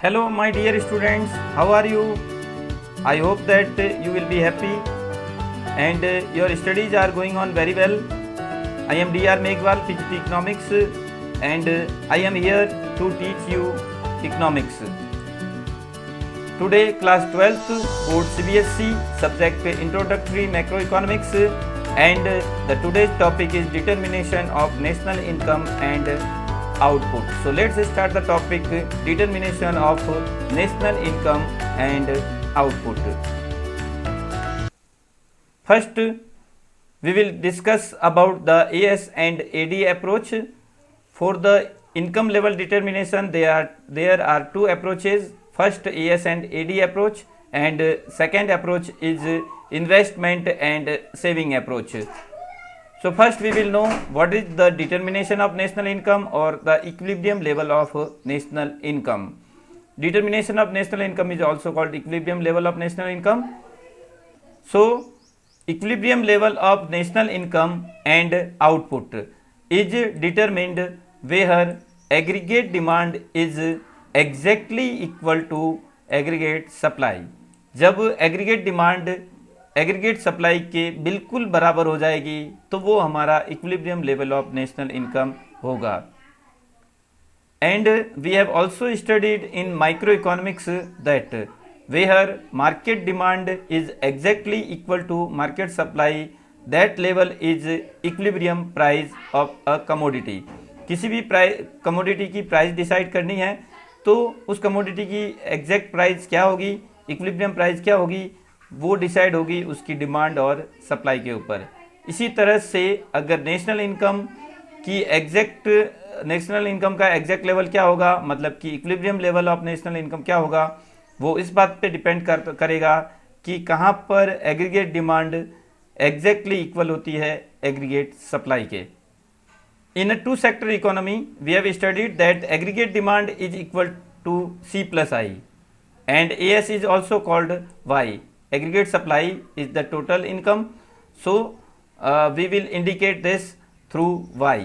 Hello, my dear students. How are you? I hope that you will be happy and your studies are going on very well. I am Dr. Meghwal, PGT Economics, and I am here to teach you economics. Today, class 12th, board CBSE, subject Introductory Macroeconomics, and the today's topic is determination of national income and output. So let's start the topic determination of national income and output. First, we will discuss about the AS and AD approach. For the income level determination, there are two approaches. First, AS and AD approach, and second approach is investment and saving approach. So first we will know what is the determination of national income or the equilibrium level of national income. Determination of national income is also called equilibrium level of national income. So equilibrium level of national income and output is determined where aggregate demand is exactly equal to aggregate supply. जब aggregate demand aggregate supply के बिल्कुल बराबर हो जाएगी तो वो हमारा equilibrium level of national income होगा. And we have also studied in micro economics that where market demand is exactly equal to market supply, that level is equilibrium price of a commodity. किसी भी commodity की price decide करनी है तो उस commodity की exact price क्या होगी, इक्विलिब्रियम प्राइस क्या होगी, वो डिसाइड होगी उसकी डिमांड और सप्लाई के ऊपर. इसी तरह से अगर नेशनल इनकम का एग्जैक्ट लेवल क्या होगा, मतलब कि equilibrium level of national income क्या होगा, वो इस बात पे डिपेंड करेगा कि कहाँ पर एग्रीगेट डिमांड एग्जैक्टली इक्वल होती है एग्रीगेट सप्लाई के. In a two sector economy we have studied that aggregate demand is equal to C+I and AS is also called Y. Aggregate supply is the total income, so we will indicate this through Y.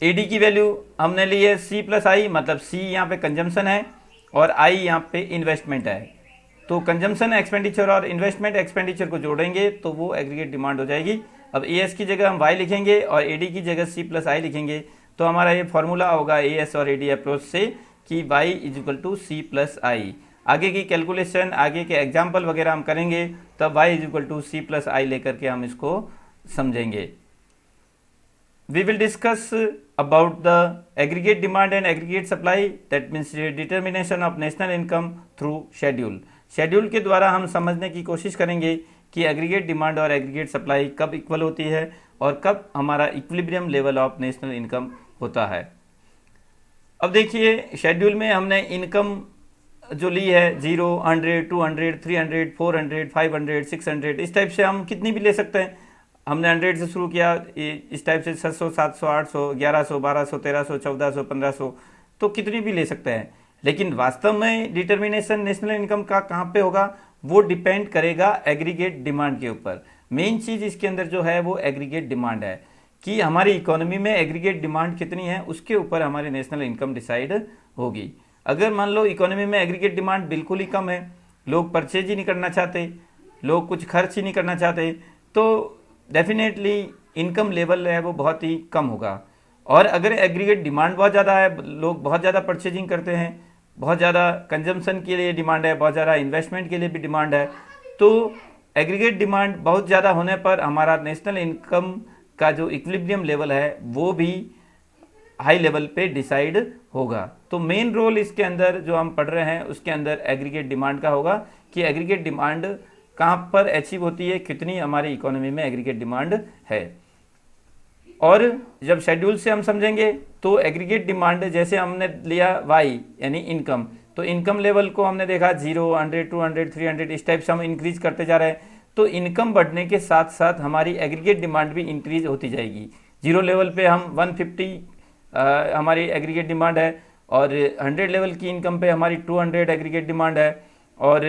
AD की value हमने ली है C+I, मतलब C यहाँ पे consumption है और I यहाँ पे इन्वेस्टमेंट है. तो कंजम्पशन एक्सपेंडिचर और इन्वेस्टमेंट एक्सपेंडिचर को जोड़ेंगे तो वो एग्रीगेट डिमांड हो जाएगी. अब AS की जगह हम Y लिखेंगे और AD की जगह C+I लिखेंगे तो हमारा ये फॉर्मूला होगा AS और AD अप्रोच से कि Y is equal to C+I. आगे की कैलकुलेशन, आगे के एग्जाम्पल वगैरह हम करेंगे तब Y is equal to C+I लेकर के हम इसको समझेंगे. We will discuss about the aggregate demand and aggregate supply, that means determination of national income through schedule. Schedule के द्वारा हम समझने की कोशिश करेंगे कि एग्रीगेट डिमांड और एग्रीगेट सप्लाई कब इक्वल होती है और कब हमारा equilibrium level of national income होता है. अब देखिए शेड्यूल में हमने इनकम जो ली है 0, 100, 200, 300, 400, 500, 600, इस टाइप से हम कितनी भी ले सकते हैं. हमने 100 से शुरू किया, इस टाइप से 600, 700, 800, 1100, 1200, 1300, 1400, 1500, तो कितनी भी ले सकते हैं. लेकिन वास्तव में डिटर्मिनेशन नेशनल इनकम का कहाँ पे होगा, वो डिपेंड करेगा एग्रीगेट डिमांड के ऊपर. मेन चीज़ इसके अंदर जो है वो एग्रीगेट डिमांड है कि हमारी इकोनॉमी में एग्रीगेट डिमांड कितनी है, उसके ऊपर हमारी नेशनल इनकम डिसाइड होगी. अगर मान लो इकोनॉमी में एग्रीगेट डिमांड बिल्कुल ही कम है, लोग परचेज ही नहीं करना चाहते, लोग कुछ खर्च ही नहीं करना चाहते, तो डेफिनेटली इनकम लेवल है वो बहुत ही कम होगा. और अगर एग्रीगेट डिमांड बहुत ज़्यादा है, लोग बहुत ज़्यादा परचेजिंग करते हैं, बहुत ज़्यादा कंजम्पशन के लिए डिमांड है, बहुत ज़्यादा इन्वेस्टमेंट के लिए भी डिमांड है, तो एग्रीगेट डिमांड बहुत ज़्यादा होने पर हमारा नेशनल इनकम का जो इक्विलिब्रियम लेवल है वो भी हाई लेवल पे डिसाइड होगा. तो मेन रोल इसके अंदर जो हम पढ़ रहे हैं उसके अंदर एग्रीगेट डिमांड का होगा कि एग्रीगेट डिमांड कहाँ पर अचीव होती है, कितनी हमारी इकोनॉमी में एग्रीगेट डिमांड है. और जब शेड्यूल से हम समझेंगे तो एग्रीगेट डिमांड जैसे हमने लिया Y यानी इनकम, तो इनकम लेवल को हमने देखा 0, 100, 200, 300, इस टाइप से हम इंक्रीज करते जा रहे हैं. तो इनकम बढ़ने के साथ साथ हमारी एग्रीगेट डिमांड भी इंक्रीज होती जाएगी. 0 लेवल पे हम 150 हमारी एग्रीगेट डिमांड है और 100 लेवल की इनकम पे हमारी 200 एग्रीगेट डिमांड है और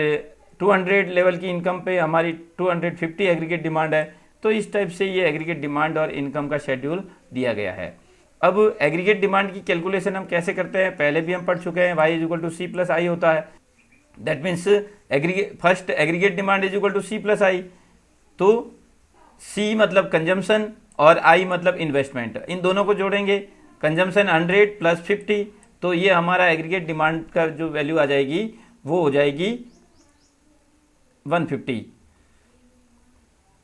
200 लेवल की इनकम पे हमारी 250 एग्रीगेट डिमांड है. तो इस टाइप से ये एग्रीगेट डिमांड और इनकम का शेड्यूल दिया गया है. अब एग्रीगेट डिमांड की कैलकुलेशन हम कैसे करते हैं, पहले भी हम पढ़ चुके हैं, y is equal to C plus I होता है। That means first aggregate demand is equal to C plus I. तो सी मतलब कंजम्पशन और आई मतलब इन्वेस्टमेंट, इन दोनों को जोड़ेंगे, कंजम्पशन 100 प्लस 50, तो ये हमारा एग्रीगेट डिमांड का जो वैल्यू आ जाएगी वो हो जाएगी 150।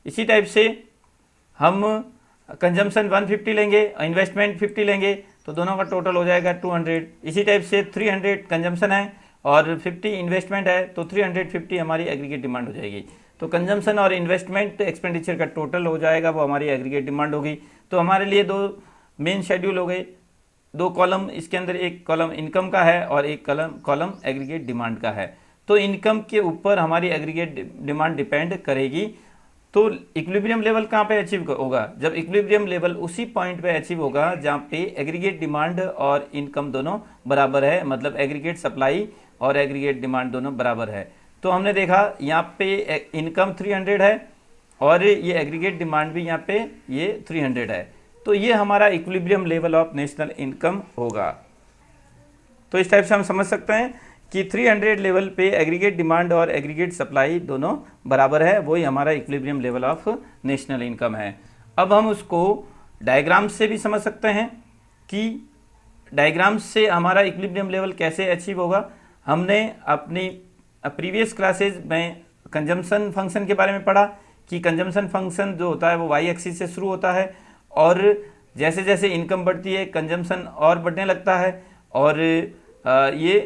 इसी टाइप से हम कंजम्पशन 150 लेंगे, इन्वेस्टमेंट 50 लेंगे, तो दोनों का टोटल हो जाएगा 200। इसी टाइप से 300 कंजम्पशन है और 50 इन्वेस्टमेंट है, तो 350 हमारी एग्रीगेट डिमांड हो जाएगी। तो कंजम्पशन और इन्वेस्टमेंट एक्सपेंडिचर का टोटल हो जाएगा, वो हमारी एग्रीगेट डिमांड होगी। तो हमारे लिए दो मेन शेड्यूल हो गए, दो कॉलम, इसके अंदर एक कॉलम इनकम का है और एक कॉलम एग्रीगेट डिमांड का है। तो इनकम के ऊपर हमारी एग्रीगेट डिमांड डिपेंड करेगी। तो इक्विलिब्रियम लेवल कहाँ पे अचीव होगा, जब इक्विलिब्रियम लेवल उसी पॉइंट पे अचीव होगा जहाँ पे एग्रीगेट डिमांड और इनकम दोनों बराबर है, मतलब एग्रीगेट सप्लाई और एग्रीगेट डिमांड दोनों बराबर है। तो हमने देखा यहाँ पे इनकम 300 है और ये एग्रीगेट डिमांड भी यहाँ पे ये 300 है, तो ये हमारा equilibrium level of national income होगा। तो इस टाइप से हम समझ सकते हैं कि 300 लेवल पे एग्रीगेट डिमांड और एग्रीगेट सप्लाई दोनों बराबर है, वही हमारा equilibrium level of national income है। अब हम उसको डायग्राम से भी समझ सकते हैं कि डायग्राम से हमारा इक्विलिब्रियम लेवल कैसे अचीव होगा। हमने अपनी प्रीवियस क्लासेज में कंजम्पशन फंक्शन के बारे में पढ़ा कि कंजम्पशन फंक्शन जो होता है वो वाई एक्सिस से शुरू होता है और जैसे जैसे इनकम बढ़ती है कंजम्पशन और बढ़ने लगता है और ये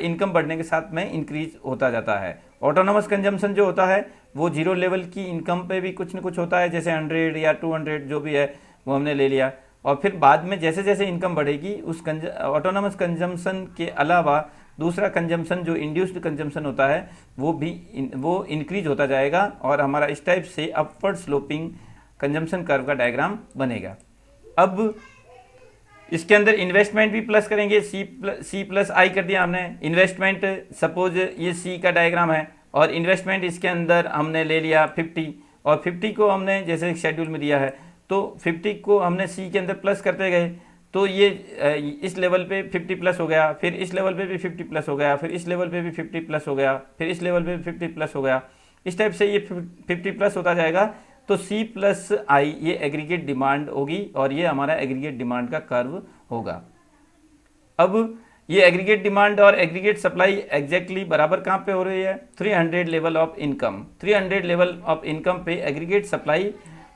इनकम बढ़ने के साथ में इंक्रीज होता जाता है। ऑटोनोमस कंजम्पशन जो होता है वो जीरो लेवल की इनकम पे भी कुछ न कुछ होता है, जैसे 100 या 200 जो भी है वो हमने ले लिया, और फिर बाद में जैसे जैसे इनकम बढ़ेगी उस ऑटोनोमस कंजम्पशन के अलावा दूसरा कंजम्पशन जो इंड्यूस्ड कंजम्पशन होता है वो इंक्रीज होता जाएगा और हमारा इस टाइप से अपवर्ड स्लोपिंग कंजम्पशन कर्व का डायग्राम बनेगा। अब इसके अंदर इन्वेस्टमेंट भी प्लस करेंगे, सी प्लस आई कर दिया हमने। इन्वेस्टमेंट सपोज ये सी का डायग्राम है और इन्वेस्टमेंट इसके अंदर हमने ले लिया 50 और 50 को हमने जैसे शेड्यूल में दिया है तो 50 को हमने सी के अंदर प्लस करते गए, तो ये इस लेवल पे 50 प्लस हो गया, फिर इस लेवल पे भी 50 प्लस हो गया, फिर इस लेवल पे भी 50 प्लस हो गया, फिर इस लेवल पे भी 50 प्लस हो गया। इस टाइप से ये 50 प्लस होता जाएगा। तो सी प्लस आई ये एग्रीगेट डिमांड होगी और ये हमारा एग्रीगेट डिमांड का कर्व होगा। अब ये एग्रीगेट डिमांड और एग्रीगेट सप्लाई एग्जैक्टली बराबर कहाँ पे हो रही है, 300 level of income. 300 level of income पे एग्रीगेट सप्लाई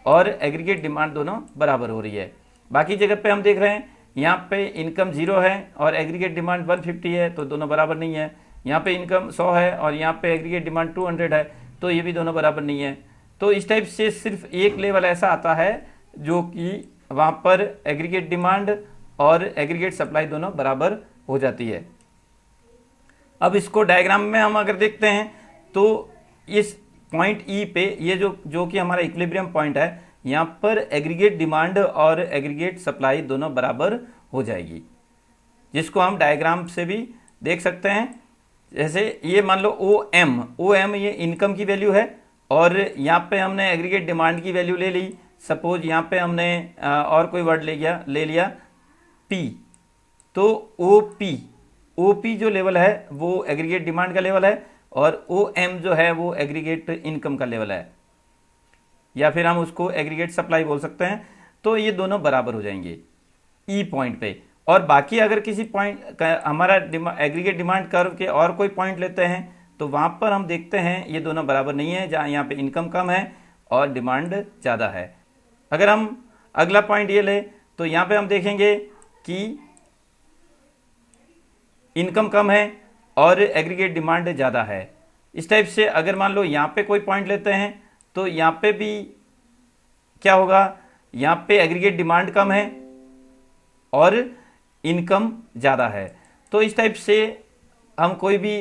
और एग्रीगेट डिमांड दोनों बराबर हो रही है। बाकी जगह पे हम देख रहे हैं यहाँ पे इनकम 0 है और एग्रीगेट डिमांड 150 है, तो दोनों बराबर नहीं है। यहाँ पे इनकम 100 है और यहाँ पे एग्रीगेट डिमांड 200 है, तो ये भी दोनों बराबर नहीं है। तो इस टाइप से सिर्फ एक लेवल ऐसा आता है जो कि वहाँ पर एग्रीगेट डिमांड और एग्रीगेट सप्लाई दोनों बराबर हो जाती है। अब इसको डायग्राम में हम अगर देखते हैं तो इस पॉइंट ई पे ये जो कि हमारा इक्विलिब्रियम पॉइंट है, यहाँ पर एग्रीगेट डिमांड और एग्रीगेट सप्लाई दोनों बराबर हो जाएगी, जिसको हम डायग्राम से भी देख सकते हैं। जैसे ये मान लो ओ एम ये इनकम की वैल्यू है और यहाँ पे हमने एग्रीगेट डिमांड की वैल्यू ले ली। सपोज यहाँ पे हमने और कोई वर्ड ले लिया पी, तो ओ पी जो लेवल है वो एग्रीगेट डिमांड का लेवल है और ओ एम जो है वो एग्रीगेट इनकम का लेवल है, या फिर हम उसको एग्रीगेट सप्लाई बोल सकते हैं। तो ये दोनों बराबर हो जाएंगे ई पॉइंट पे। और बाकी अगर किसी पॉइंट हमारा एग्रीगेट डिमांड कर्व के और कोई पॉइंट लेते हैं तो वहाँ पर हम देखते हैं ये दोनों बराबर नहीं है, जहाँ यहाँ पे इनकम कम है और डिमांड ज़्यादा है। अगर हम अगला पॉइंट ये ले तो यहाँ पे हम देखेंगे कि इनकम कम है और एग्रीगेट डिमांड ज़्यादा है। इस टाइप से अगर मान लो यहाँ पे कोई पॉइंट लेते हैं तो यहाँ पे भी क्या होगा, यहाँ पे एग्रीगेट डिमांड कम है और इनकम ज़्यादा है। तो इस टाइप से हम कोई भी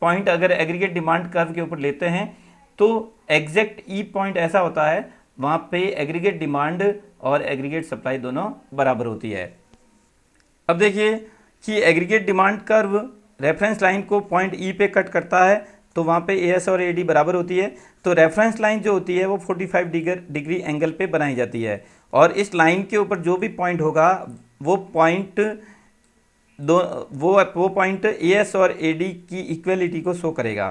पॉइंट अगर एग्रीगेट डिमांड कर्व के ऊपर लेते हैं तो एग्जैक्ट ई पॉइंट ऐसा होता है वहाँ पे एग्रीगेट डिमांड और एग्रीगेट सप्लाई दोनों बराबर होती है। अब देखिए कि aggregate demand curve reference line को पॉइंट ई पे कट करता है, तो वहाँ पे AS और AD बराबर होती है। तो रेफरेंस लाइन जो होती है वो 45 डिग्री एंगल पे बनाई जाती है, और इस लाइन के ऊपर जो भी पॉइंट होगा वो पॉइंट वो पॉइंट AS और AD की इक्वलिटी को शो करेगा,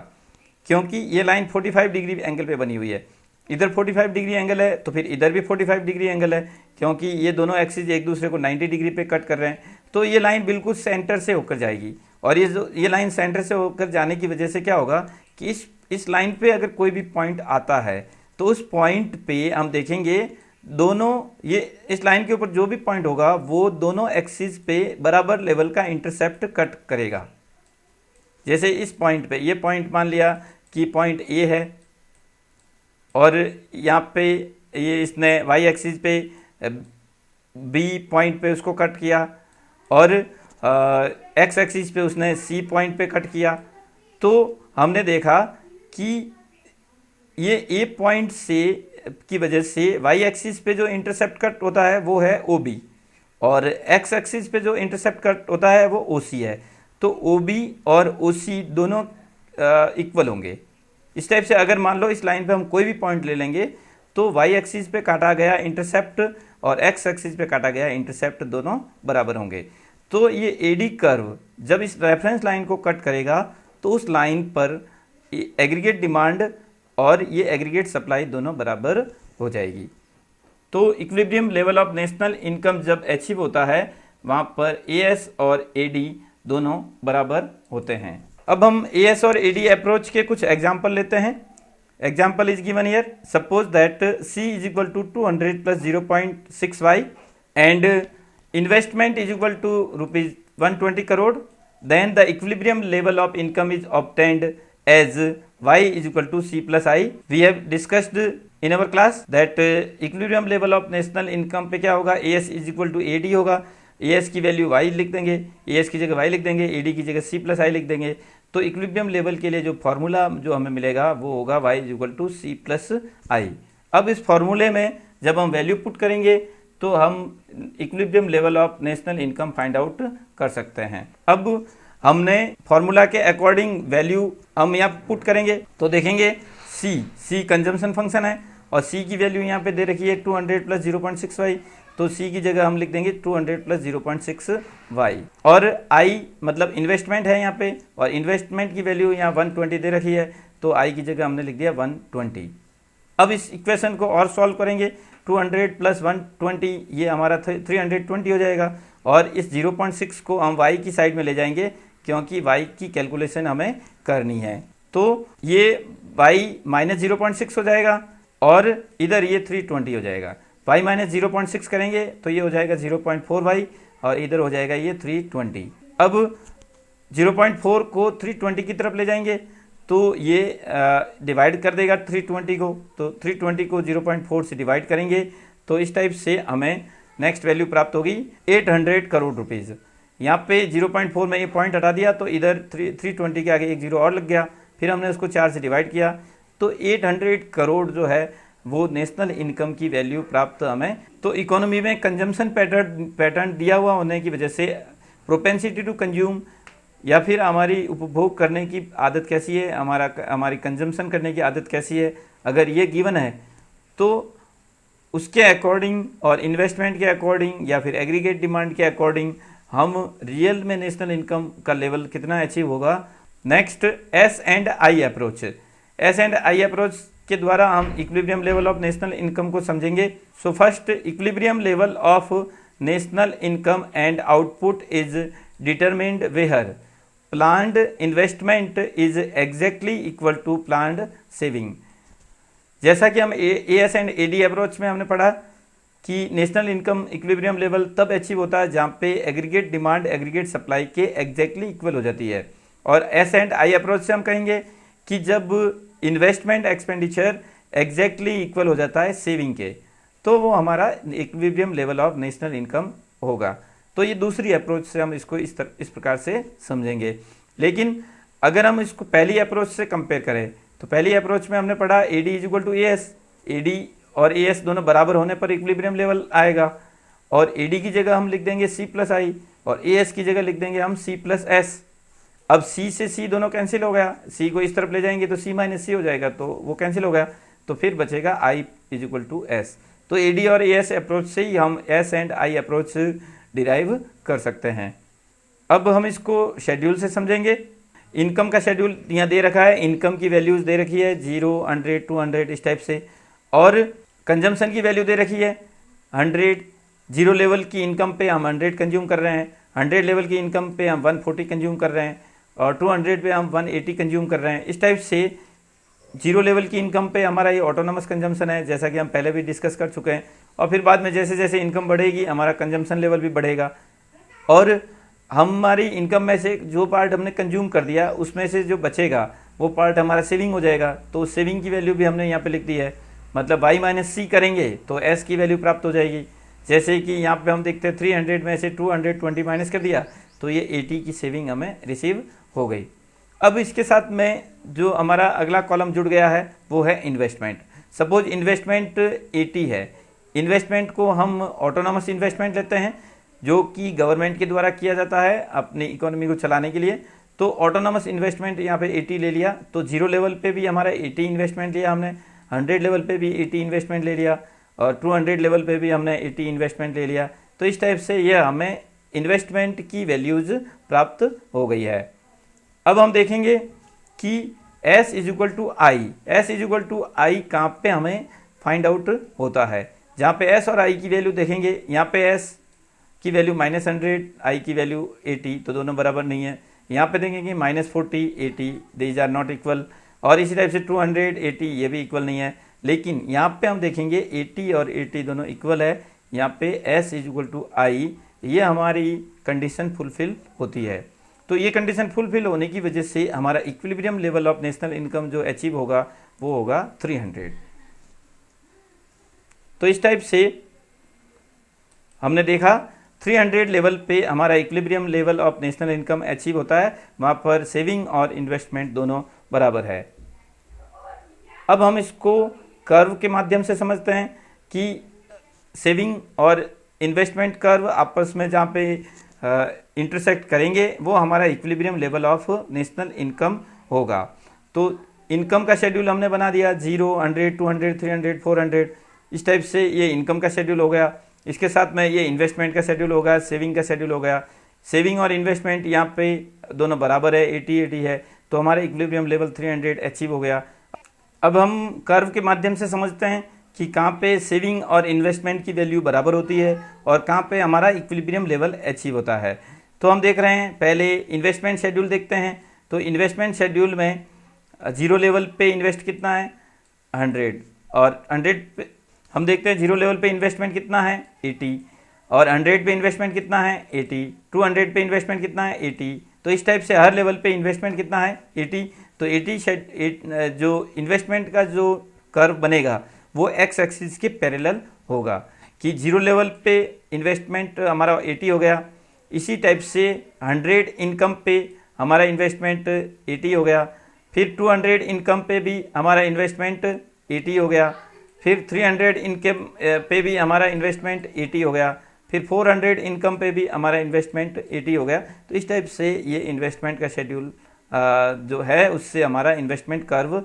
क्योंकि ये लाइन 45 डिग्री एंगल पे बनी हुई है। इधर 45 डिग्री एंगल है तो फिर इधर भी 45 डिग्री एंगल है, क्योंकि ये दोनों एक्सिस एक दूसरे को 90 डिग्री पे कट कर रहे हैं। तो ये लाइन बिल्कुल सेंटर से होकर जाएगी, और ये लाइन सेंटर से होकर जाने की वजह से क्या होगा कि इस लाइन पे अगर कोई भी पॉइंट आता है तो उस पॉइंट पे हम देखेंगे दोनों, ये इस लाइन के ऊपर जो भी पॉइंट होगा वो दोनों एक्सिस पे बराबर लेवल का इंटरसेप्ट कट करेगा। जैसे इस पॉइंट पे, ये पॉइंट मान लिया कि पॉइंट ए है, और यहाँ पे ये इसने वाई एक्सिस पे बी पॉइंट पे उसको कट किया, और एक्स एक्सिस पे उसने सी पॉइंट पे कट किया। तो हमने देखा कि ये ए पॉइंट से की वजह से वाई एक्सिस पे जो इंटरसेप्ट कट होता है वो है ओ बी, और एक्स एक्सिस पे जो इंटरसेप्ट कट होता है वो ओ सी है। तो ओ बी और ओ सी दोनों इक्वल होंगे। इस टाइप से अगर मान लो इस लाइन पे हम कोई भी पॉइंट ले लेंगे तो वाई एक्सिस पे काटा गया इंटरसेप्ट और एक्स एक्सिस पे काटा गया इंटरसेप्ट दोनों बराबर होंगे। तो ये एडी कर्व जब इस रेफरेंस लाइन को कट करेगा तो उस लाइन पर एग्रीगेट डिमांड और ये एग्रीगेट सप्लाई दोनों बराबर हो जाएगी। तो equilibrium level of national income जब अचीव होता है वहाँ पर AS और AD दोनों बराबर होते हैं। अब हम AS और AD अप्रोच के कुछ एग्जाम्पल लेते हैं। Example is given here, suppose that C is equal to 200 plus 0.6y and investment is equal to ₹120 crore, then the equilibrium level of income is obtained as y is equal to c plus i. We have discussed in our class that equilibrium level of national income पे क्या होगा, AS is equal to AD होगा। AS की value y लिख देंगे, AS की जगह y लिख देंगे, AD की जगह c plus i लिख देंगे। तो इक्विलिब्रियम लेवल के लिए जो फॉर्मूला जो हमें मिलेगा वो होगा y is equal to c plus i। अब इस फॉर्मूले में जब हम वैल्यू पुट करेंगे तो हम equilibrium level of national income find out कर सकते हैं। अब हमने फॉर्मूला के अकॉर्डिंग वैल्यू हम यहाँ पुट करेंगे तो देखेंगे C कंजम्पशन फंक्शन है, और C की वैल्यू यहाँ पे दे रखी है 200 प्लस 0.6y, तो C की जगह हम लिख देंगे 200 प्लस 0.6y, और I मतलब इन्वेस्टमेंट है यहाँ पे, और इन्वेस्टमेंट की वैल्यू यहाँ 120 दे रखी है, तो I की जगह हमने लिख दिया 120। अब इस इक्वेशन को और सॉल्व करेंगे, 200 प्लस 120 ये हमारा 320 हो जाएगा, और इस 0.6 को हम y की साइड में ले जाएंगे क्योंकि y की कैलकुलेशन हमें करनी है। तो ये y माइनस 0.6 हो जाएगा और इधर ये 320 हो जाएगा। y माइनस 0.6 करेंगे तो ये हो जाएगा 0.4y और इधर हो जाएगा ये 320। अब 0.4 को 320 की तरफ ले जाएंगे तो ये डिवाइड कर देगा 320 को, तो 320 को 0.4 से डिवाइड करेंगे तो इस टाइप से हमें नेक्स्ट वैल्यू प्राप्त होगी 800 करोड़ रुपीज़। यहाँ पे 0.4 में ये पॉइंट हटा दिया तो इधर 320 के आगे एक जीरो और लग गया, फिर हमने उसको 4 से डिवाइड किया तो 800 करोड़ जो है वो नेशनल इनकम की वैल्यू प्राप्त हमें। तो इकोनॉमी में कंजम्पशन पैटर्न दिया हुआ होने की वजह से प्रोपेंसिटी टू कंज्यूम या फिर हमारी उपभोग करने की आदत कैसी है, हमारी कंजम्पशन करने की आदत कैसी है, अगर ये गिवन है तो उसके अकॉर्डिंग और इन्वेस्टमेंट के अकॉर्डिंग या फिर एग्रीगेट डिमांड के अकॉर्डिंग हम रियल में नेशनल इनकम का लेवल कितना अचीव होगा। Next S&I approach. S&I approach के द्वारा हम equilibrium level of national income को समझेंगे। So first, equilibrium level of national income and output is determined where planned investment is exactly equal to planned saving. जैसा कि हम AS and AD approach में हमने पढ़ा कि नेशनल इनकम इक्विलिब्रियम लेवल तब अचीव होता है जहाँ पे एग्रीगेट डिमांड एग्रीगेट सप्लाई के एग्जैक्टली इक्वल हो जाती है, और S&I अप्रोच से हम कहेंगे कि जब इन्वेस्टमेंट एक्सपेंडिचर एग्जैक्टली इक्वल हो जाता है सेविंग के, तो वो हमारा equilibrium level of national income होगा। तो ये दूसरी अप्रोच से हम इसको इस प्रकार से समझेंगे। लेकिन अगर हम इसको पहली अप्रोच से कंपेयर करें तो पहली अप्रोच में हमने पढ़ा AD is equal to AS, AD और AS दोनों बराबर होने पर इक्विलिब्रियम लेवल आएगा, और AD की जगह हम लिख देंगे C प्लस I और AS की जगह लिख देंगे हम C प्लस S। अब C से C दोनों कैंसिल हो गया, C को इस तरफ ले जाएंगे तो C माइनस C हो जाएगा, तो वो कैंसिल हो गया, तो फिर बचेगा I is equal to S। तो AD और AS अप्रोच से ही हम S and I approach derive कर सकते हैं। अब हम इसको शेड्यूल से समझेंगे। इनकम का शेड्यूल यहाँ दे रखा है, इनकम की वैल्यूज़ दे रखी है 0, 100, 200 इस टाइप से, और कंजम्पशन की वैल्यू दे रखी है 100। 0 लेवल की इनकम पे हम 100 कंज्यूम कर रहे हैं, 100 लेवल की इनकम पे हम 140 कंज्यूम कर रहे हैं, और 200 पे हम 180 कंज्यूम कर रहे हैं। इस टाइप से 0 लेवल की इनकम पे हमारा ये ऑटोनोमस कंजम्पशन है, जैसा कि हम पहले भी डिस्कस कर चुके हैं। और फिर बाद में जैसे जैसे इनकम बढ़ेगी हमारा कंजम्पशन लेवल भी बढ़ेगा, और हमारी इनकम में से जो पार्ट हमने कंज्यूम कर दिया उसमें से जो बचेगा वो पार्ट हमारा सेविंग हो जाएगा। तो सेविंग की वैल्यू भी हमने यहाँ पे लिख दी है, मतलब y माइनस सी करेंगे तो s की वैल्यू प्राप्त हो जाएगी। जैसे कि यहाँ पे हम देखते हैं 300 में से 220 माइनस कर दिया तो ये 80 की सेविंग हमें रिसीव हो गई। अब इसके साथ में जो हमारा अगला कॉलम जुड़ गया है वो है इन्वेस्टमेंट। सपोज इन्वेस्टमेंट 80 है, इन्वेस्टमेंट को हम ऑटोनॉमस इन्वेस्टमेंट लेते हैं जो कि गवर्नमेंट के द्वारा किया जाता है अपनी इकोनॉमी को चलाने के लिए। तो ऑटोनॉमस इन्वेस्टमेंट यहाँ पे 80 ले लिया, तो 0 लेवल पे भी हमारा 80 इन्वेस्टमेंट लिया हमने, 100 लेवल पे भी 80 इन्वेस्टमेंट ले लिया, और 200 लेवल पे भी हमने 80 इन्वेस्टमेंट ले लिया। तो इस टाइप से यह हमें इन्वेस्टमेंट की वैल्यूज़ प्राप्त हो गई है। अब हम देखेंगे कि S is equal to I, S is equal to I कहाँ पे हमें फाइंड आउट होता है। जहाँ पे S और I की वैल्यू देखेंगे, यहाँ पे S की वैल्यू -100, I की वैल्यू 80, तो दोनों बराबर नहीं है। यहाँ पे देखेंगे -40, 80, दीज आर नॉट इक्वल, और इसी टाइप से 200, 80 ये भी इक्वल नहीं है। लेकिन यहाँ पे हम देखेंगे 80 और 80 दोनों इक्वल है। यहाँ पे S is equal to I, ये हमारी कंडीशन फुलफिल होती है। तो ये कंडीशन फुलफिल होने की वजह से हमारा equilibrium level of national income जो अचीव होगा वो होगा 300। तो इस टाइप से हमने देखा 300 लेवल पे हमारा equilibrium level of national income achieve होता है, वहाँ पर सेविंग और इन्वेस्टमेंट दोनों बराबर है। अब हम इसको कर्व के माध्यम से समझते हैं कि सेविंग और इन्वेस्टमेंट कर्व आपस में जहाँ पे इंटरसेक्ट करेंगे वो हमारा equilibrium level of national income होगा। तो इनकम का शेड्यूल हमने बना दिया 0, 100, 200, 300, 400, इस टाइप से ये इनकम का शेड्यूल हो गया। इसके साथ में ये इन्वेस्टमेंट का शेड्यूल होगा, सेविंग का शेड्यूल हो गया। सेविंग और इन्वेस्टमेंट यहाँ पे दोनों बराबर है, 80-80 है, तो हमारा इक्विलिब्रियम लेवल 300 अचीव हो गया। अब हम कर्व के माध्यम से समझते हैं कि कहाँ पे सेविंग और इन्वेस्टमेंट की वैल्यू बराबर होती है और कहाँ पे हमारा इक्विलिब्रियम लेवल अचीव होता है। तो हम देख रहे हैं, पहले इन्वेस्टमेंट शेड्यूल देखते हैं। तो इन्वेस्टमेंट शेड्यूल में 0 लेवल पे इन्वेस्ट कितना है 100, और 100 पे हम देखते हैं 0 लेवल पे इन्वेस्टमेंट कितना है 80, और 100 पे इन्वेस्टमेंट कितना है 80, 200 पे इन्वेस्टमेंट कितना है 80। तो इस टाइप से हर लेवल पे इन्वेस्टमेंट कितना है 80। तो 80 जो इन्वेस्टमेंट का जो कर्व बनेगा वो एक्स एक्सिस के पैरेलल होगा कि 0 लेवल पे इन्वेस्टमेंट हमारा 80 हो गया। इसी टाइप से 100 इनकम पे हमारा इन्वेस्टमेंट 80 हो गया, फिर 200 इनकम पे भी हमारा इन्वेस्टमेंट 80 हो गया, फिर 300 इनकम पे भी हमारा इन्वेस्टमेंट 80 हो गया, फिर 400 इनकम पे भी हमारा इन्वेस्टमेंट 80 हो गया। तो इस टाइप से ये इन्वेस्टमेंट का शेड्यूल जो है उससे हमारा इन्वेस्टमेंट कर्व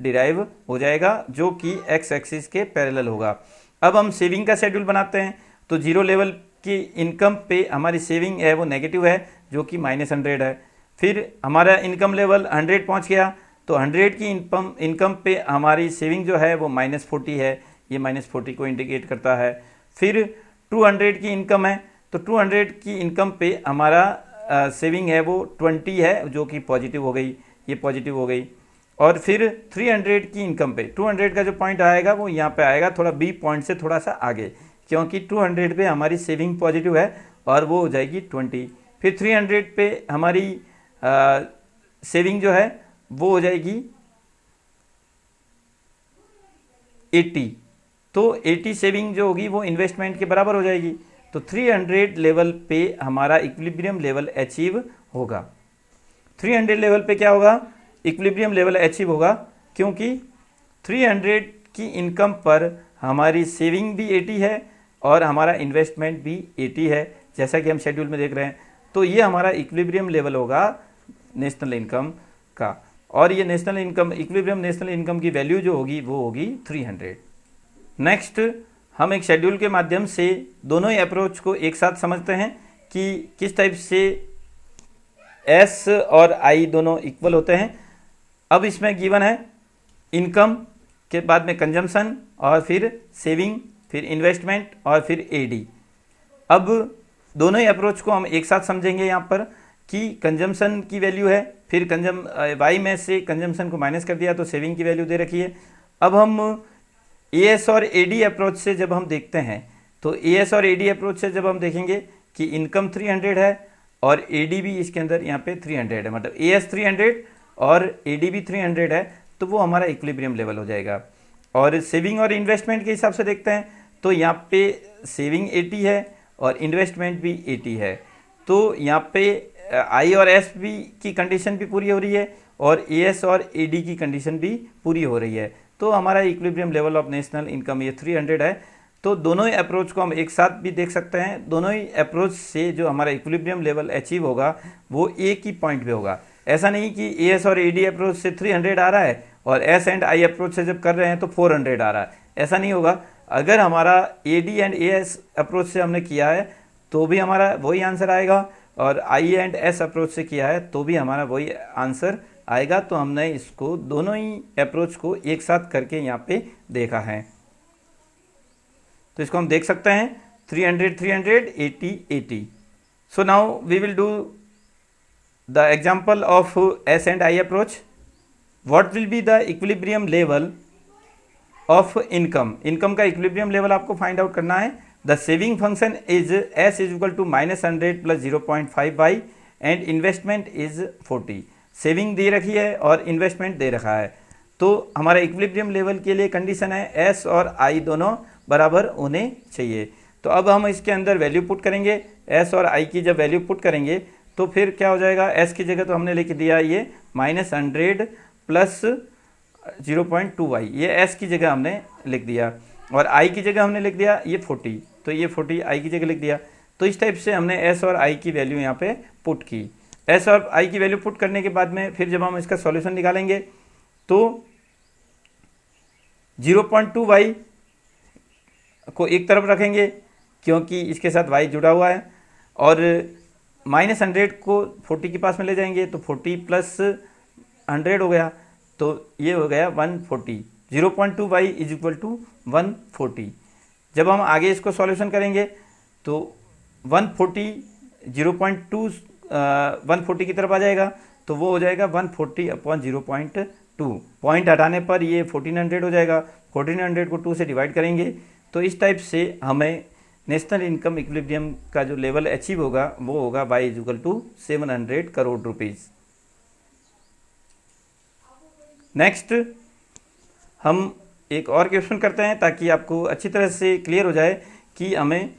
डिराइव हो जाएगा जो कि एक्स एक्सिस के पैरेलल होगा। अब हम सेविंग का शेड्यूल बनाते हैं। तो 0 लेवल की इनकम पे हमारी सेविंग है वो नेगेटिव है जो कि -100 है। फिर हमारा इनकम लेवल 100 पहुंच गया तो 100 की इनकम पे हमारी सेविंग जो है वो -40 है, ये -40 को इंडिकेट करता है। फिर 200 की इनकम है तो 200 की इनकम पे हमारा सेविंग है वो 20 है जो कि पॉजिटिव हो गई, ये पॉजिटिव हो गई। और फिर 300 की इनकम पे 200 का जो पॉइंट आएगा वो यहाँ पे आएगा थोड़ा बी पॉइंट से थोड़ा सा आगे, क्योंकि 200 पे हमारी सेविंग पॉजिटिव है और वो हो जाएगी 20। फिर 300 पे हमारी सेविंग जो है वो हो जाएगी 80, तो 80 सेविंग जो होगी वो इन्वेस्टमेंट के बराबर हो जाएगी। तो 300 लेवल पे हमारा इक्विलिब्रियम लेवल अचीव होगा। 300 लेवल पे क्या होगा, इक्विलिब्रियम लेवल अचीव होगा, क्योंकि 300 की इनकम पर हमारी सेविंग भी 80 है और हमारा इन्वेस्टमेंट भी 80 है, जैसा कि हम शेड्यूल में देख रहे हैं। तो ये हमारा इक्विलिब्रियम लेवल होगा नेशनल इनकम का। और ये national income, equilibrium national income की वैल्यू जो होगी वो होगी 300। नेक्स्ट हम एक शेड्यूल के माध्यम से दोनों ही अप्रोच को एक साथ समझते हैं कि किस टाइप से एस और आई दोनों इक्वल होते हैं। अब इसमें गिवन है इनकम के बाद में कंजम्पशन और फिर सेविंग, फिर इन्वेस्टमेंट और फिर एडी। अब दोनों ही अप्रोच को हम एक साथ समझेंगे यहाँ पर कि कंजम्पशन की वैल्यू है, फिर वाई में से कंजम्पशन को माइनस कर दिया तो सेविंग की वैल्यू दे रखी है। अब हम एएस और एडी अप्रोच से जब हम देखते हैं तो एएस और एडी अप्रोच से जब हम देखेंगे कि इनकम 300 है और एडी भी इसके अंदर यहाँ पे 300 है, मतलब एएस 300 और एडी भी 300 है, तो वो हमारा इक्विलिब्रियम लेवल हो जाएगा। और सेविंग और इन्वेस्टमेंट के हिसाब से देखते हैं तो यहाँ पे सेविंग 80 है और इन्वेस्टमेंट भी 80 है, तो यहाँ पे आई और एस भी की कंडीशन भी पूरी हो रही है और एएस और एडी की कंडीशन भी पूरी हो रही है, तो हमारा equilibrium level of national income ये 300 है। तो दोनों ही अप्रोच को हम एक साथ भी देख सकते हैं। दोनों ही अप्रोच से जो हमारा इक्विलिब्रियम लेवल अचीव होगा वो एक ही पॉइंट पे होगा। ऐसा नहीं कि एएस और एडी अप्रोच से 300 आ रहा है और एस एंड आई अप्रोच से जब कर रहे हैं तो 400 आ रहा है, ऐसा नहीं होगा। अगर हमारा एडी एंड एएस अप्रोच से हमने किया है तो भी हमारा वही आंसर आएगा और आई एंड एस अप्रोच से किया है तो भी हमारा वही आंसर आएगा। तो हमने इसको दोनों ही अप्रोच को एक साथ करके यहाँ पे देखा है, तो इसको हम देख सकते हैं 300 300 80 80। So now we will do the example of S and I approach. What will be the equilibrium level of income. Income का इक्विलिब्रियम लेवल आपको फाइंड आउट करना है। The saving function is S is equal to -100 plus 0.5 Y and investment is 40। Saving दे रखी है और investment दे रखा है, तो हमारा इक्विलिब्रियम लेवल के लिए कंडीशन है एस और आई दोनों बराबर होने चाहिए। तो अब हम इसके अंदर वैल्यू पुट करेंगे, एस और आई की जब वैल्यू पुट करेंगे तो फिर क्या हो जाएगा, एस की जगह तो हमने लिख दिया ये -100 प्लस 0.2 वाई, ये एस की जगह हमने लिख दिया और आई की जगह हमने लिख दिया ये 40, तो ये 40 आई की जगह लिख दिया। तो इस टाइप से हमने एस और आई की वैल्यू यहाँ पे पुट की। एस और आई की वैल्यू पुट करने के बाद में फिर जब हम इसका सॉल्यूशन निकालेंगे तो 0.2 वाई को एक तरफ रखेंगे क्योंकि इसके साथ y जुड़ा हुआ है और -100 को 40 के पास में ले जाएंगे तो 40 प्लस 100 हो गया, तो ये हो गया 140। 0.2 वाई इज इक्वल टू 140। जब हम आगे इसको सॉल्यूशन करेंगे तो 140 0.2 140 की तरफ आ जाएगा, तो वो हो जाएगा 140 अपॉन 0.2। पॉइंट हटाने पर ये 1400 हो जाएगा। 1400 को 2 से डिवाइड करेंगे तो इस टाइप से हमें नेशनल इनकम इक्विलिब्रियम का जो लेवल अचीव होगा वो होगा y is equal to 700 crore rupees. Next हम एक और क्वेश्चन करते हैं ताकि आपको अच्छी तरह से क्लियर हो जाए कि हमें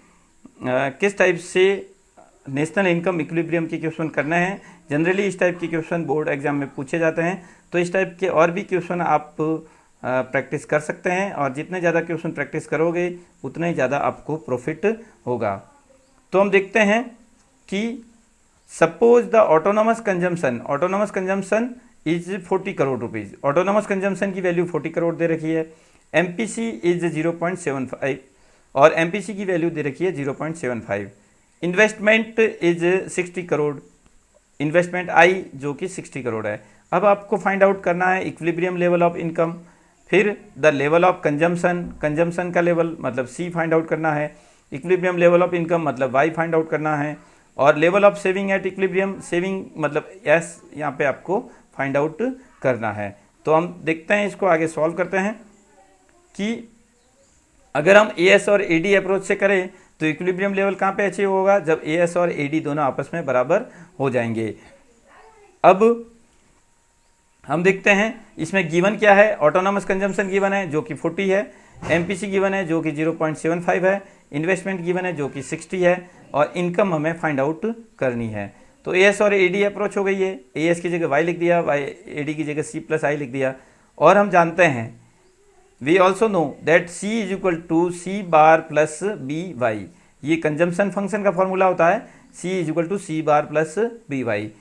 किस टाइप से नेशनल इनकम इक्विलिब्रियम के क्वेश्चन करना है। जनरली इस टाइप के क्वेश्चन बोर्ड एग्जाम में पूछे जाते हैं, तो इस टाइप के और भी क्वेश्चन आप प्रैक्टिस कर सकते हैं और जितने ज़्यादा क्वेश्चन प्रैक्टिस करोगे उतना ही ज़्यादा आपको प्रॉफिट होगा। तो हम देखते हैं कि suppose the autonomous consumption is 40 crore rupees. Autonomous consumption की वैल्यू 40 करोड़ दे रखी है। एमपीसी इज 0.75 और एमपीसी की वैल्यू दे रखी है 0.75। इन्वेस्टमेंट इज 60 करोड़, इन्वेस्टमेंट आई जो कि 60 करोड़ है। अब आपको फाइंड आउट करना है इक्विलिब्रियम लेवल ऑफ इनकम, फिर द लेवल ऑफ कंजम्पशन का लेवल मतलब सी फाइंड आउट करना है, इक्विलिब्रियम लेवल ऑफ इनकम मतलब वाई फाइंड आउट करना है और level of saving at equilibrium, saving मतलब एस यहाँ पे आपको फाइंड आउट करना है। तो हम देखते हैं, इसको आगे सॉल्व करते हैं कि अगर हम एएस और एडी अप्रोच से करें तो इक्विलिब्रियम लेवल कहाँ पे अचीव होगा, जब एएस और एडी दोनों आपस में बराबर हो जाएंगे। अब हम देखते हैं इसमें गिवन क्या है। ऑटोनोमस कंजम्पशन गिवन है जो कि 40 है, एमपीसी गिवन है जो कि 0.75 है, इन्वेस्टमेंट गिवन है जो कि 60 है और इनकम हमें फाइंड आउट करनी है। तो एएस और एडी अप्रोच हो गई है, एएस की जगह वाई लिख दिया, वाई एडी की जगह सी प्लस आई लिख दिया। और हम जानते हैं we also know that C is equal to C bar plus B Y, ये कंजम्पशन फंक्शन का फॉर्मूला होता है, C is equal to C bar plus B Y.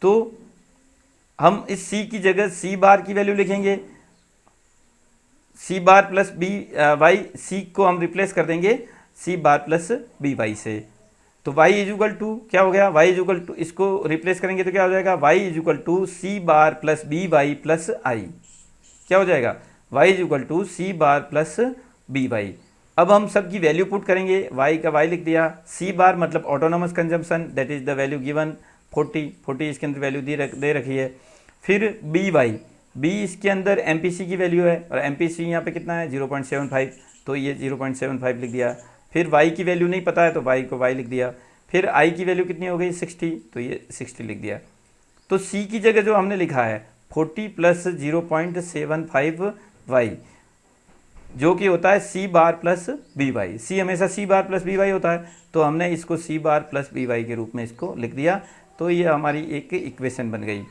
तो हम इस सी की जगह सी बार की वैल्यू लिखेंगे, C bar plus B Y, सी को हम रिप्लेस कर देंगे सी बार प्लस बी वाई से। तो y इज इक्वल टू क्या हो गया, y इज इक्वल टू, इसको रिप्लेस करेंगे तो क्या हो जाएगा, y is equal to C bar plus B Y plus I. क्या हो जाएगा, y is equal to C bar plus B Y. अब हम सब की वैल्यू पुट करेंगे, y का y लिख दिया, सी बार मतलब autonomous consumption, that is the value given 40 इसके अंदर वैल्यू दे रखी है। फिर बी वाई, बी इसके अंदर एमपीसी की वैल्यू है और एमपीसी यहाँ पे कितना है 0.75, तो ये 0.75 लिख दिया। फिर y की वैल्यू नहीं पता है तो y को y लिख दिया। फिर i की वैल्यू कितनी हो गई 60, तो ये 60 लिख दिया। तो c की जगह जो हमने लिखा है 40 प्लस 0.75 y, जो कि होता है सी बार प्लस बी वाई। सी हमेशा सी बार प्लस बी वाई होता है, तो हमने इसको सी बार प्लस बी वाई के रूप में इसको लिख दिया। तो ये हमारी एक इक्वेशन बन गई।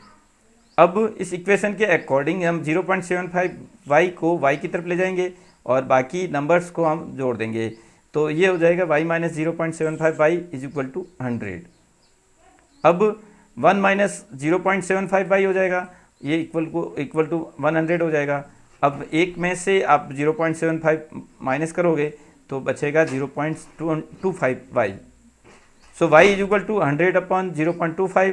अब इस इक्वेशन के अकॉर्डिंग हम 0.75 y को y की तरफ ले जाएंगे और बाकी नंबर्स को हम जोड़ देंगे। तो ये हो जाएगा y minus 0.75 y is equal to 100। अब 1 माइनस 0.75 y हो जाएगा, ये इक्वल टू 100 हो जाएगा। अब एक में से आप 0.75 माइनस करोगे तो बचेगा 0.25 y। So y is equal to 100 upon 0.25,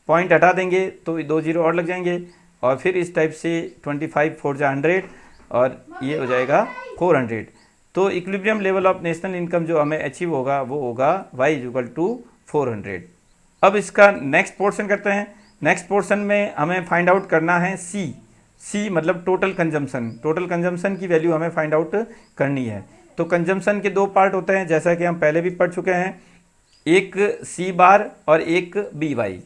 point हटा देंगे तो 2 जीरो और लग जाएंगे और फिर इस टाइप से 25 4 जा 100 और ये हो जाएगा 400। तो equilibrium level of national income जो हमें अचीव होगा वो होगा y इज इक्वल टू 400। अब इसका नेक्स्ट पोर्शन करते हैं। नेक्स्ट पोर्शन में हमें फाइंड आउट करना है सी मतलब टोटल कंजम्पशन। टोटल कंजम्पशन की वैल्यू हमें फाइंड आउट करनी है। तो कंजम्पशन के दो पार्ट होते हैं, जैसा कि हम पहले भी पढ़ चुके हैं, एक सी बार और एक B Y.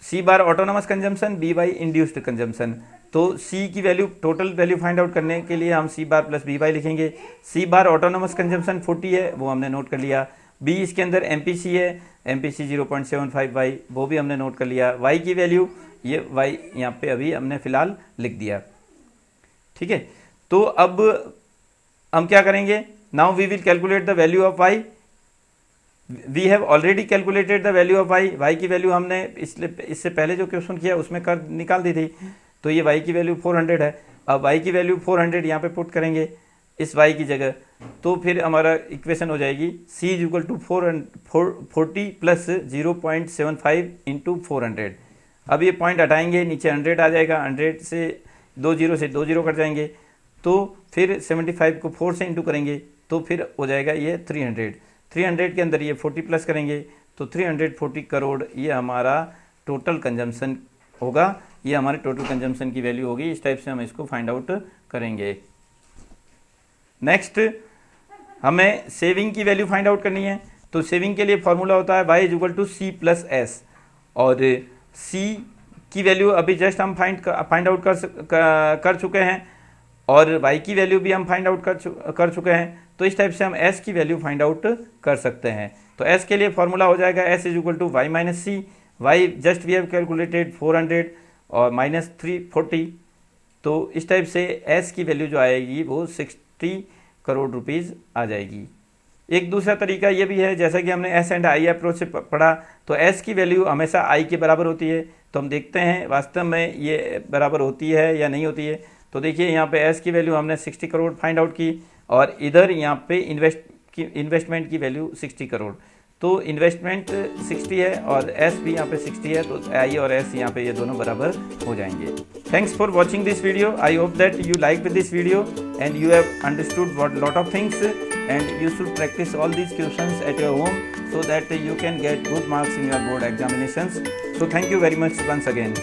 C bar autonomous consumption, B Y induced consumption. तो सी की वैल्यू, टोटल वैल्यू फाइंड आउट करने के लिए हम C bar plus B Y लिखेंगे। सी बार ऑटोनोमस कंजम्पशन 40 है, वो हमने नोट कर लिया। बी इसके अंदर एमपीसी है, एमपीसी 0.75 वाई, वो भी हमने नोट कर लिया। वाई की वैल्यू, ये वाई यहाँ पे अभी हमने फिलहाल लिख दिया। ठीक है, तो अब हम क्या करेंगे, now we will calculate the value of y. We have already calculated the value of y. Y की वैल्यू हमने इससे पहले जो क्वेश्चन किया उसमें निकाल दी थी। तो ये वाई की वैल्यू 400 है। अब वाई की वैल्यू 400 यहाँ पे पुट करेंगे इस वाई की जगह, तो फिर हमारा इक्वेशन हो जाएगी C is equal to 40 plus 0.75 into 400। अब ये पॉइंट हटाएंगे, नीचे 100 आ जाएगा, 100 से 2 जीरो कट जाएंगे। तो फिर 75 को 4 से इंटू करेंगे तो फिर हो जाएगा ये 300 के अंदर ये 40 प्लस करेंगे तो 340 करोड़ ये हमारा टोटल कंजम्पशन होगा। ये हमारे टोटल कंजम्पशन की वैल्यू होगी। इस टाइप से हम इसको फाइंड आउट करेंगे। नेक्स्ट हमें सेविंग की वैल्यू फाइंड आउट करनी है। तो सेविंग के लिए फॉर्मूला होता है y is equal to C plus S, और c की वैल्यू अभी जस्ट हम फाइंड आउट कर चुके हैं और y की वैल्यू भी हम फाइंड आउट कर चुके हैं। तो इस टाइप से हम s की वैल्यू फाइंड आउट कर सकते हैं। तो s के लिए फॉर्मूला हो जाएगा s is equal to y minus C. y just we have calculated 400 और माइनस 340। तो इस टाइप से s की वैल्यू जो आएगी वो 60 करोड़ रुपीज़ आ जाएगी। एक दूसरा तरीका ये भी है, जैसा कि हमने एस एंड आई अप्रोच से पढ़ा, तो एस की वैल्यू हमेशा आई के बराबर होती है। तो हम देखते हैं वास्तव में ये बराबर होती है या नहीं होती है। तो देखिए यहाँ पे एस की वैल्यू हमने 60 करोड़ फाइंड आउट की और इधर यहाँ पे इन्वेस्टमेंट की वैल्यू 60 करोड़। तो इन्वेस्टमेंट 60 है और एस भी यहाँ पे 60 है, तो आई और एस यहाँ पे ये दोनों बराबर हो जाएंगे। Thanks for watching this video. I hope that you like this video and you have understood what lot of things, and you should practice all these questions at your home so that you can get good marks in your board examinations. So thank you very much once again.